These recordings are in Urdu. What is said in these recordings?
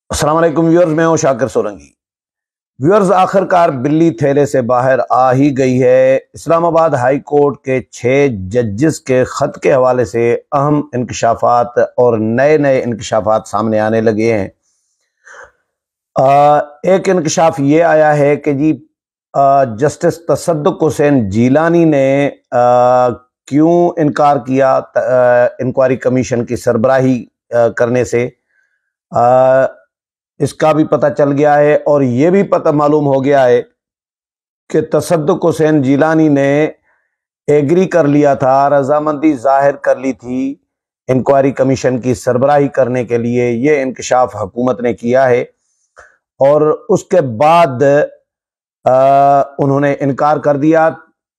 السلام علیکم ویورز، میں ہوں شاکر سورنگی۔ ویورز، آخر کار بلی تھیلے سے باہر آ ہی گئی ہے۔ اسلام آباد ہائی کورٹ کے 6 ججز کے خط کے حوالے سے اہم انکشافات اور نئے انکشافات سامنے آنے لگے ہیں۔ ایک انکشاف یہ آیا ہے کہ جسٹس تصدق حسین جیلانی نے کیوں انکار کیا انکوائری کمیشن کی سربراہی کرنے سے، اس کا بھی پتہ چل گیا ہے۔ اور یہ بھی پتہ معلوم ہو گیا ہے کہ تصدق حسین جیلانی نے ایگری کر لیا تھا، رضامندی ظاہر کر لی تھی انکوائری کمیشن کی سربراہی کرنے کے لیے۔ یہ انکشاف حکومت نے کیا ہے اور اس کے بعد انہوں نے انکار کر دیا،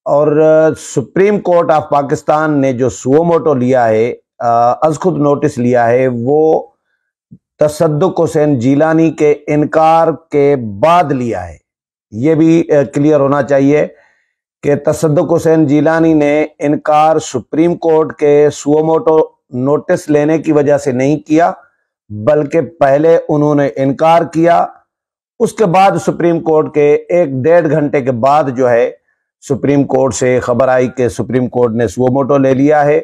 اور سپریم کورٹ آف پاکستان نے جو سو موٹو لیا ہے، از خود نوٹس لیا ہے، وہ تصدق حسین جیلانی کے انکار کے بعد لیا ہے۔ یہ بھی کلیئر ہونا چاہیے کہ تصدق حسین جیلانی نے انکار سپریم کورٹ کے سو موٹو نوٹس لینے کی وجہ سے نہیں کیا، بلکہ پہلے انہوں نے انکار کیا، اس کے بعد سپریم کورٹ کے 1-1.5 گھنٹے کے بعد جو ہے سپریم کورٹ سے خبر آئی کہ سپریم کورٹ نے سو موٹو لے لیا ہے۔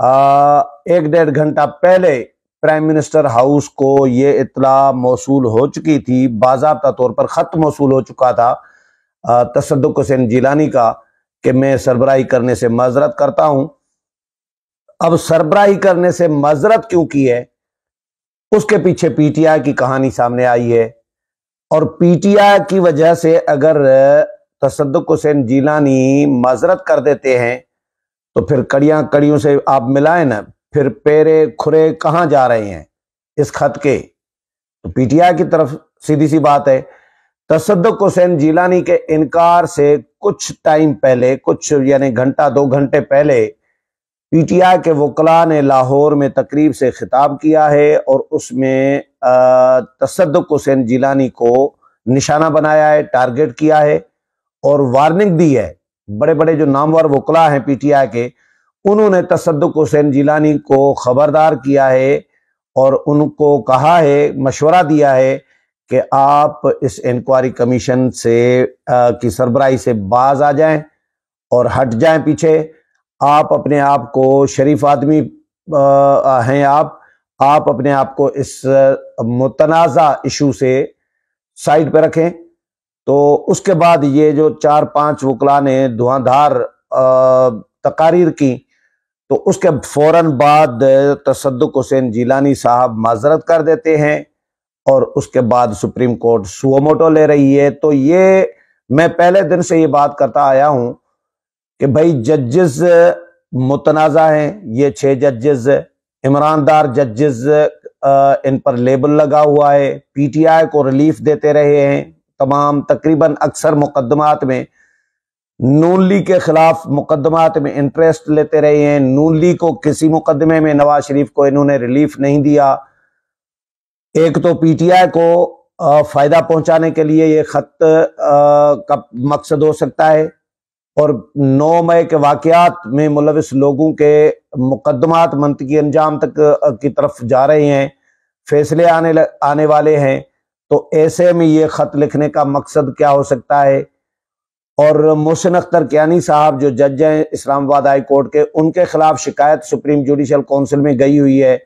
1-1.5 گھنٹہ پہلے پرائم منسٹر ہاؤس کو یہ اطلاع موصول ہو چکی تھی، باضابطہ طور پر خط موصول ہو چکا تھا تصدق حسین جیلانی کا کہ میں سربراہی کرنے سے معذرت کرتا ہوں۔ اب سربراہی کرنے سے معذرت کیوں کی ہے، اس کے پیچھے پی ٹی آئی کی کہانی سامنے آئی ہے، اور پی ٹی آئی کی وجہ سے اگر تصدق حسین جیلانی معذرت کر دیتے ہیں تو پھر کڑیوں سے آپ ملائیں نا، پھر پیرے کھرے کہاں جا رہے ہیں اس خط کے؟ تو پی ٹی آئی کی طرف سیدھی سی بات ہے۔ تصدق حسین جیلانی کے انکار سے کچھ ٹائم پہلے، یعنی 1-2 گھنٹے پہلے، پی ٹی آئی کے وکلاء نے لاہور میں تقریب سے خطاب کیا ہے، اور اس میں تصدق حسین جیلانی کو نشانہ بنایا ہے، ٹارگٹ کیا ہے اور وارننگ دی ہے۔ بڑے بڑے جو نامور وکلاء ہیں پی ٹی آئی کے، انہوں نے تصدق حسین جیلانی کو خبردار کیا ہے اور ان کو کہا ہے، مشورہ دیا ہے کہ آپ اس انکوائری کمیشن سے کی سربراہی سے باز آ جائیں اور ہٹ جائیں پیچھے۔ آپ اپنے آپ کو شریف آدمی ہیں، آپ اپنے آپ کو اس متنازع ایشو سے سائڈ پہ رکھیں۔ تو اس کے بعد یہ جو 4-5 وکلاء نے دھواں دھار تقاریر کی، تو اس کے فوراً بعد تصدق حسین جیلانی صاحب معذرت کر دیتے ہیں، اور اس کے بعد سپریم کورٹ سو موٹو لے رہی ہے۔ تو یہ میں پہلے دن سے یہ بات کرتا آیا ہوں کہ بھائی ججز متنازع ہیں، یہ 6 ججز عمران دار ججز، ان پر لیبل لگا ہوا ہے، پی ٹی آئی کو ریلیف دیتے رہے ہیں تمام تقریباً اکثر مقدمات میں، نون لیگ کے خلاف مقدمات میں انٹریسٹ لیتے رہے ہیں، نون لیگ کو کسی مقدمے میں نواز شریف کو انہوں نے ریلیف نہیں دیا۔ ایک تو پی ٹی آئی کو فائدہ پہنچانے کے لیے یہ خط کا مقصد ہو سکتا ہے، اور 9 مئی کے واقعات میں ملوث لوگوں کے مقدمات منطقی انجام تک کی طرف جا رہے ہیں، فیصلے آنے والے ہیں، تو ایسے میں یہ خط لکھنے کا مقصد کیا ہو سکتا ہے؟ اور محسن اختر کیانی صاحب جو جج ہیں اسلام آباد ہائی کورٹ کے، ان کے خلاف شکایت سپریم جوڈیشل کونسل میں گئی ہوئی ہے،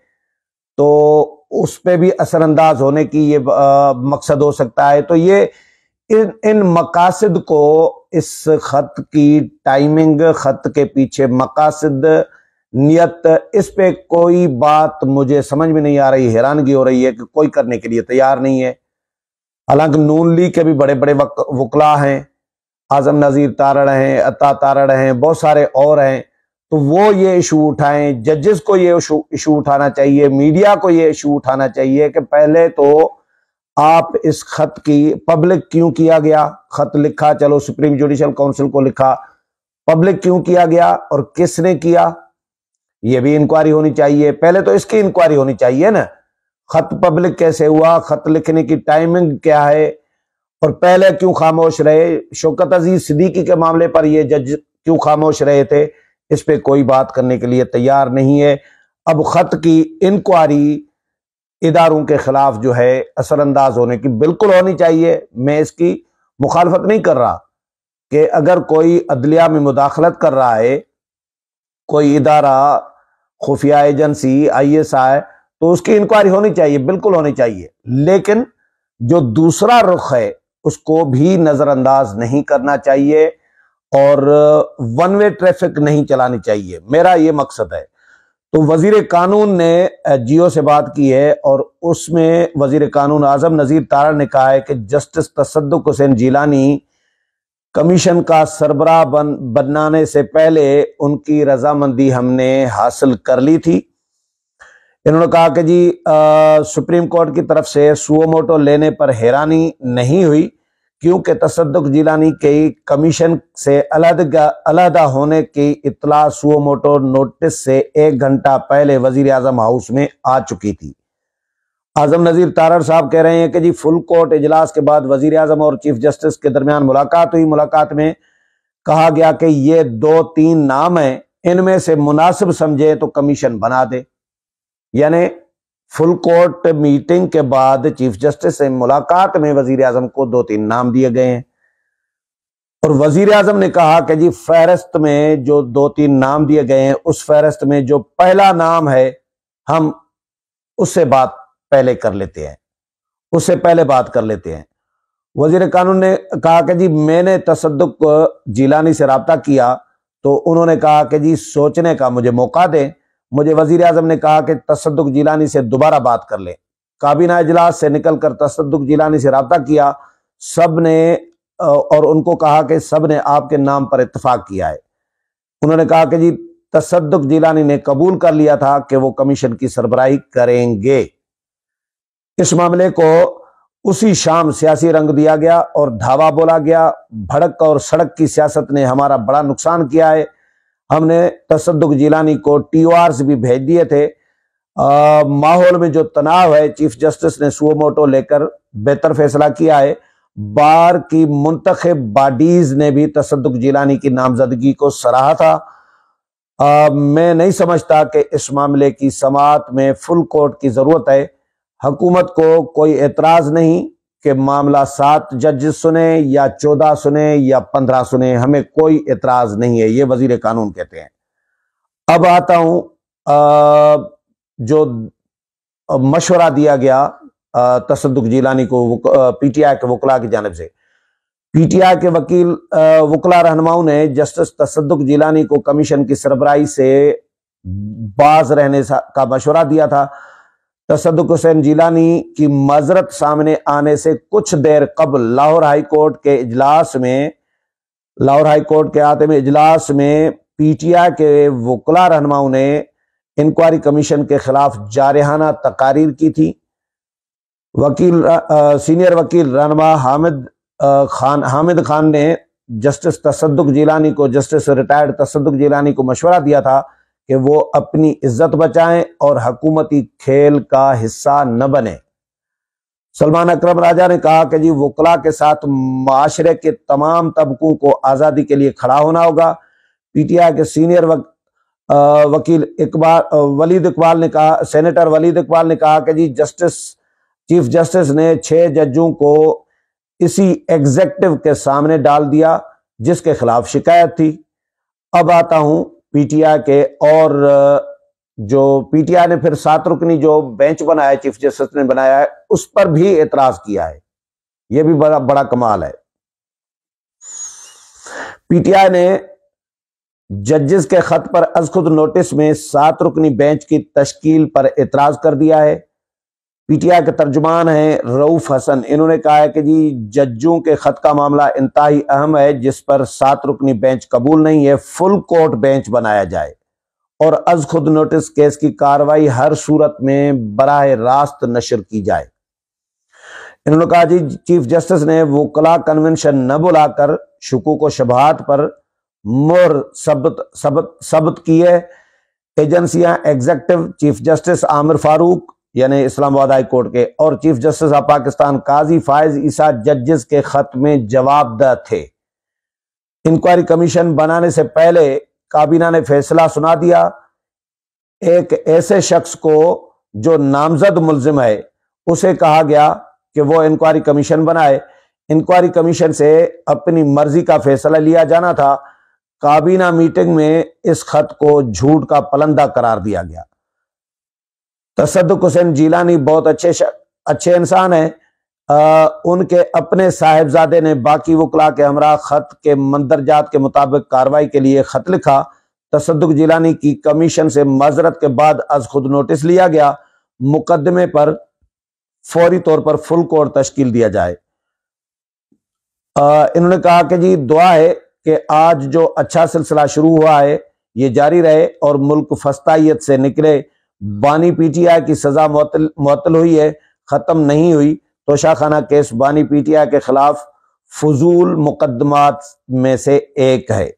تو اس پہ بھی اثر انداز ہونے کی یہ مقصد ہو سکتا ہے۔ تو یہ ان مقاصد کو، اس خط کی ٹائمنگ، خط کے پیچھے مقاصد، نیت، اس پہ کوئی بات مجھے سمجھ میں نہیں آ رہی، حیرانگی ہو رہی ہے کہ کوئی کرنے کے لیے تیار نہیں ہے۔ حالانکہ نون لیگ کے بھی بڑے بڑے وکلاء ہیں، اعظم نذیر تارڑ ہیں، عطا تارڑ ہیں، بہت سارے اور ہیں، تو وہ یہ ایشو اٹھائیں، ججز کو یہ ایشو اٹھانا چاہیے، میڈیا کو یہ ایشو اٹھانا چاہیے کہ پہلے تو آپ اس خط کی پبلک کیوں کیا گیا؟ خط لکھا، چلو سپریم جوڈیشل کونسل کو لکھا، پبلک کیوں کیا گیا اور کس نے کیا؟ یہ بھی انکوائری ہونی چاہیے۔ پہلے تو اس کی انکوائری ہونی چاہیے نا، خط پبلک کیسے ہوا، خط لکھنے کی ٹائمنگ کیا ہے، اور پہلے کیوں خاموش رہے؟ شوکت عزیز صدیقی کے معاملے پر یہ جج کیوں خاموش رہے تھے؟ اس پہ کوئی بات کرنے کے لیے تیار نہیں ہے۔ اب خط کی انکوائری اداروں کے خلاف جو ہے اثر انداز ہونے کی بالکل ہونی چاہیے. میں اس کی مخالفت نہیں کر رہا کہ اگر کوئی عدلیہ میں مداخلت کر رہا ہے، کوئی ادارہ، خفیہ ایجنسی، ISI، تو اس کی انکوائری ہونی چاہیے، بالکل ہونی چاہیے. لیکن جو دوسرا رخ ہے اس کو بھی نظر انداز نہیں کرنا چاہیے اور ون وے ٹریفک نہیں چلانی چاہیے. میرا یہ مقصد ہے. تو وزیر قانون نے جیو سے بات کی ہے اور اس میں وزیر قانون اعظم نذیر تارڑ نے کہا ہے کہ جسٹس تصدق حسین جیلانی کمیشن کا سربراہ بنانے سے پہلے ان کی رضامندی ہم نے حاصل کر لی تھی. انہوں نے کہا کہ جی سپریم کورٹ کی طرف سے سو موٹو لینے پر حیرانی نہیں ہوئی کیونکہ تصدق جیلانی کی کمیشن سے علیحدہ ہونے کی اطلاع سو موٹو نوٹس سے 1 گھنٹہ پہلے وزیر اعظم ہاؤس میں آ چکی تھی. اعظم نذیر تارڑ صاحب کہہ رہے ہیں کہ جی فل کورٹ اجلاس کے بعد وزیر اعظم اور چیف جسٹس کے درمیان ملاقات ہوئی. ملاقات میں کہا گیا کہ یہ 2-3 نام ہیں، ان میں سے مناسب سمجھے تو کمیشن بنا دے. یعنی فل کورٹ میٹنگ کے بعد چیف جسٹس سے ملاقات میں وزیر اعظم کو 2-3 نام دیے گئے ہیں اور وزیر اعظم نے کہا کہ جی فہرست میں جو 2-3 نام دیے گئے ہیں اس فہرست میں جو پہلا نام ہے ہم اس سے بات پہلے کر لیتے ہیں، اس سے پہلے بات کر لیتے ہیں. وزیر قانون نے کہا کہ جی میں نے تصدق جیلانی سے رابطہ کیا تو انہوں نے کہا کہ جی سوچنے کا مجھے موقع دیں. مجھے وزیر اعظم نے کہا کہ تصدق جیلانی سے دوبارہ بات کر لیں. کابینہ اجلاس سے نکل کر تصدق جیلانی سے رابطہ کیا، سب نے اور ان کو کہا کہ سب نے آپ کے نام پر اتفاق کیا ہے. انہوں نے کہا کہ جی تصدق جیلانی نے قبول کر لیا تھا کہ وہ کمیشن کی سربراہی کریں گے. اس معاملے کو اسی شام سیاسی رنگ دیا گیا اور دھاوا بولا گیا. بھڑک اور سڑک کی سیاست نے ہمارا بڑا نقصان کیا ہے. ہم نے تصدق جیلانی کو TORs بھی بھیج دیے تھے. ماحول میں جو تناؤ ہے، چیف جسٹس نے سو موٹو لے کر بہتر فیصلہ کیا ہے. بار کی منتخب باڈیز نے بھی تصدق جیلانی کی نامزدگی کو سراہا تھا. میں نہیں سمجھتا کہ اس معاملے کی سماعت میں فل کورٹ کی ضرورت ہے. حکومت کو کوئی اعتراض نہیں کہ معاملہ 7 ججز سنیں یا 14 سنیں یا 15 سنیں، ہمیں کوئی اعتراض نہیں ہے. یہ وزیر قانون کہتے ہیں. اب آتا ہوں جو مشورہ دیا گیا تصدق جیلانی کو PTI کے وکلاء کی جانب سے. PTI کے وکلاء رہنماؤں نے جسٹس تصدق جیلانی کو کمیشن کی سربراہی سے باز رہنے کا مشورہ دیا تھا. تصدق حسین جیلانی کی معذرت سامنے آنے سے کچھ دیر قبل لاہور ہائی کورٹ کے عاطمی اجلاس میں PTI کے وکلاء رہنماؤں نے انکوائری کمیشن کے خلاف جارحانہ تقاریر کی تھی. سینئر وکیل رہنما حامد خان نے جسٹس تصدق جیلانی کو جسٹس ریٹائرڈ تصدق جیلانی کو مشورہ دیا تھا کہ وہ اپنی عزت بچائیں اور حکومتی کھیل کا حصہ نہ بنیں. سلمان اکرم راجہ نے کہا کہ جی وکلاء کے ساتھ معاشرے کے تمام طبقوں کو آزادی کے لیے کھڑا ہونا ہوگا. PTI کے سینئر وکیل ولید اقبال نے کہا، سینیٹر ولید اقبال نے کہا کہ جی چیف جسٹس نے 6 ججوں کو اسی ایگزیکٹو کے سامنے ڈال دیا جس کے خلاف شکایت تھی. اب آتا ہوں PTI کے، اور جو PTI نے پھر 7 رکنی جو بینچ بنایا ہے، چیف جسٹس نے بنایا ہے، اس پر بھی اعتراض کیا ہے. یہ بھی بڑا کمال ہے. PTI نے ججز کے خط پر از خود نوٹس میں 7 رکنی بینچ کی تشکیل پر اعتراض کر دیا ہے. PTI کے ترجمان ہیں رؤف حسن. انہوں نے کہا ہے کہ جی ججوں کے خط کا معاملہ انتہائی اہم ہے جس پر 7 رکنی بینچ قبول نہیں ہے. فل کورٹ بینچ بنایا جائے اور از خود نوٹس کیس کی کارروائی ہر صورت میں براہ راست نشر کی جائے. انہوں نے کہا جی چیف جسٹس نے وکلاء کنونشن نہ بلا کر شکوک و شبہات پر مہر ثبت کی ہے. ایجنسیاں ایگزیکٹو چیف جسٹس عامر فاروق یعنی اسلام آباد ہائی کورٹ کے اور چیف جسٹس آف پاکستان قاضی فائز عیسیٰ ججز کے خط میں جواب دہ تھے. انکوائری کمیشن بنانے سے پہلے کابینہ نے فیصلہ سنا دیا. ایک ایسے شخص کو جو نامزد ملزم ہے اسے کہا گیا کہ وہ انکوائری کمیشن بنائے۔ انکوائری کمیشن سے اپنی مرضی کا فیصلہ لیا جانا تھا۔ کابینہ میٹنگ میں اس خط کو جھوٹ کا پلندہ قرار دیا گیا۔ تصدق حسین جیلانی بہت اچھے انسان ہیں۔ ان کے اپنے صاحبزادے نے باقی وکلاء کے ہمراہ خط کے مندرجات کے مطابق کارروائی کے لیے خط لکھا۔ تصدق جیلانی کی کمیشن سے معذرت کے بعد از خود نوٹس لیا گیا، مقدمے پر فوری طور پر فل کورٹ تشکیل دیا جائے۔ انہوں نے کہا کہ جی دعا ہے کہ آج جو اچھا سلسلہ شروع ہوا ہے یہ جاری رہے اور ملک فسطائیت سے نکلے۔ بانی پی ٹی آئی کی سزا معطل ہوئی ہے، ختم نہیں ہوئی۔ توشہ خانہ کیس بانی پی ٹی آئی کے خلاف فضول مقدمات میں سے ایک ہے۔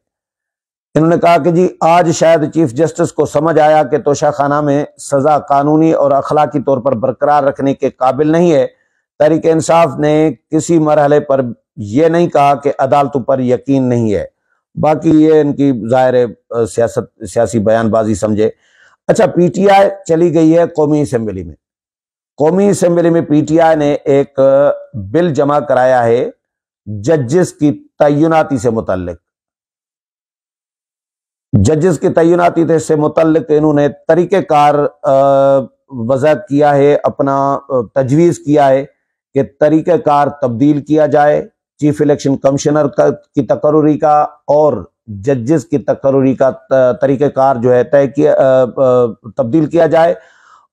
انہوں نے کہا کہ جی آج شاید چیف جسٹس کو سمجھ آیا کہ توشہ خانہ میں سزا قانونی اور اخلاقی طور پر برقرار رکھنے کے قابل نہیں ہے۔ تحریک انصاف نے کسی مرحلے پر یہ نہیں کہا کہ عدالتوں پر یقین نہیں ہے۔ باقی یہ ان کی ظاہر سیاسی بیان بازی سمجھے۔ اچھا، پی ٹی آئی چلی گئی ہے قومی اسمبلی میں۔ قومی اسمبلی میں پی ٹی آئی نے ایک بل جمع کرایا ہے ججز کی تعیناتی سے متعلق۔ ججز کی تعیناتی سے متعلق انہوں نے طریقہ کار وضع کیا ہے، اپنا تجویز کیا ہے کہ طریقہ کار تبدیل کیا جائے، چیف الیکشن کمشنر کی تقرری کا اور ججز کی تقرری کا طریقہ کار جو ہے تبدیل کیا جائے،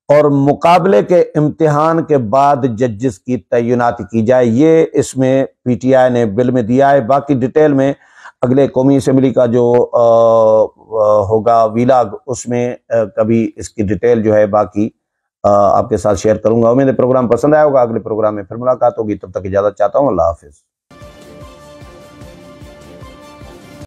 اور مقابلے کے امتحان کے بعد ججز کی تعیناتی کی جائے۔ یہ اس میں پی ٹی آئی نے بل میں دیا ہے۔ باقی ڈیٹیل میں اگلے قومی اسمبلی کا جو ہوگا ویلاگ، اس میں کبھی اس کی ڈیٹیل جو ہے باقی آپ کے ساتھ شیئر کروں گا۔ امید ہے پروگرام پسند آیا ہوگا۔ اگلے پروگرام میں پھر ملاقات ہوگی، تب تک اجازت چاہتا ہوں۔ اللہ حافظ۔